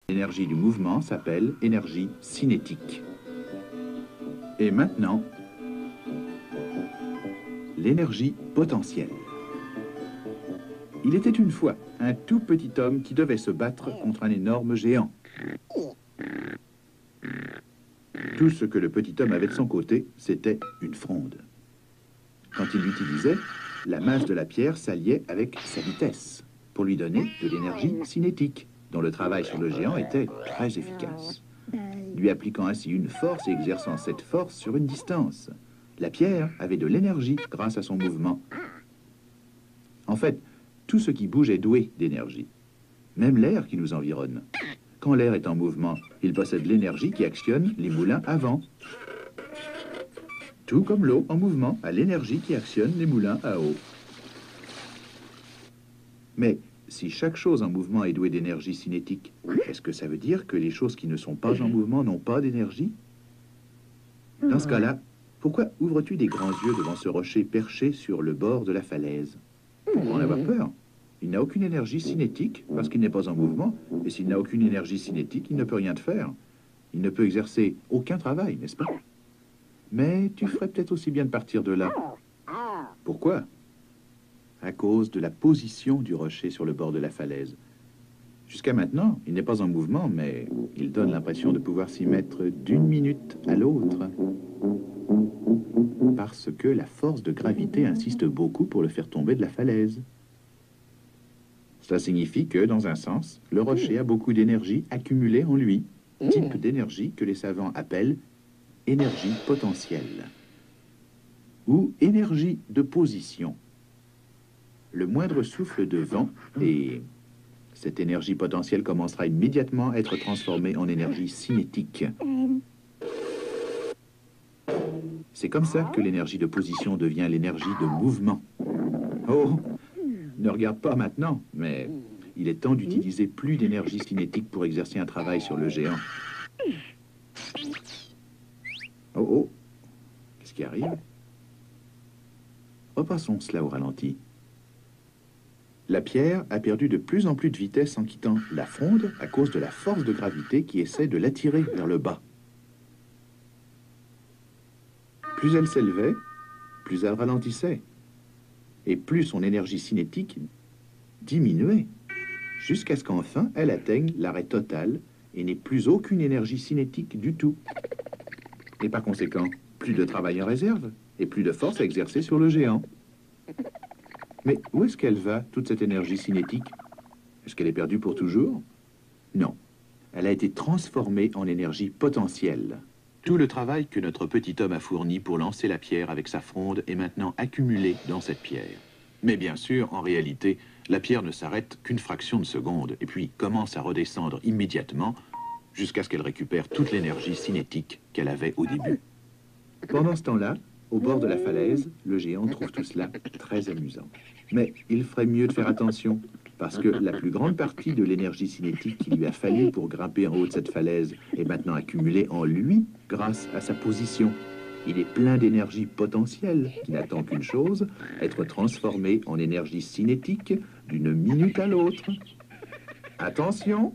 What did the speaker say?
L'énergie du mouvement s'appelle énergie cinétique. Et maintenant, l'énergie potentielle. Il était une fois un tout petit homme qui devait se battre contre un énorme géant. Tout ce que le petit homme avait de son côté, c'était une fronde. Quand il l'utilisait, la masse de la pierre s'alliait avec sa vitesse pour lui donner de l'énergie cinétique, dont le travail sur le géant était très efficace, lui appliquant ainsi une force et exerçant cette force sur une distance. La pierre avait de l'énergie grâce à son mouvement. En fait, tout ce qui bouge est doué d'énergie, même l'air qui nous environne. Quand l'air est en mouvement, il possède l'énergie qui actionne les moulins à vent. Tout comme l'eau en mouvement a l'énergie qui actionne les moulins à eau. Mais si chaque chose en mouvement est douée d'énergie cinétique, est-ce que ça veut dire que les choses qui ne sont pas en mouvement n'ont pas d'énergie? Dans ce cas-là, pourquoi ouvres-tu des grands yeux devant ce rocher perché sur le bord de la falaise? Pourquoi en avoir peur? Il n'a aucune énergie cinétique parce qu'il n'est pas en mouvement, et s'il n'a aucune énergie cinétique, il ne peut rien te faire. Il ne peut exercer aucun travail, n'est-ce pas? Mais tu ferais peut-être aussi bien de partir de là. Pourquoi? À cause de la position du rocher sur le bord de la falaise. Jusqu'à maintenant, il n'est pas en mouvement, mais il donne l'impression de pouvoir s'y mettre d'une minute à l'autre. Parce que la force de gravité insiste beaucoup pour le faire tomber de la falaise. Cela signifie que, dans un sens, le rocher a beaucoup d'énergie accumulée en lui, type d'énergie que les savants appellent énergie potentielle ou énergie de position. Le moindre souffle de vent et cette énergie potentielle commencera immédiatement à être transformée en énergie cinétique. C'est comme ça que l'énergie de position devient l'énergie de mouvement. Oh, ne regarde pas maintenant, mais il est temps d'utiliser plus d'énergie cinétique pour exercer un travail sur le géant. Oh, oh, qu'est-ce qui arrive? Repassons cela au ralenti. La pierre a perdu de plus en plus de vitesse en quittant la fronde à cause de la force de gravité qui essaie de l'attirer vers le bas. Plus elle s'élevait, plus elle ralentissait. Et plus son énergie cinétique diminuait, jusqu'à ce qu'enfin elle atteigne l'arrêt total et n'ait plus aucune énergie cinétique du tout. Et par conséquent, plus de travail en réserve et plus de force à exercer sur le géant. Mais où est-ce qu'elle va, toute cette énergie cinétique? Est-ce qu'elle est perdue pour toujours? Non. Elle a été transformée en énergie potentielle. Tout le travail que notre petit homme a fourni pour lancer la pierre avec sa fronde est maintenant accumulé dans cette pierre. Mais bien sûr, en réalité, la pierre ne s'arrête qu'une fraction de seconde et puis commence à redescendre immédiatement jusqu'à ce qu'elle récupère toute l'énergie cinétique qu'elle avait au début. Pendant ce temps-là, au bord de la falaise, le géant trouve tout cela très amusant. Mais il ferait mieux de faire attention, parce que la plus grande partie de l'énergie cinétique qu'il lui a fallu pour grimper en haut de cette falaise est maintenant accumulée en lui grâce à sa position. Il est plein d'énergie potentielle qui n'attend qu'une chose, être transformé en énergie cinétique d'une minute à l'autre. Attention!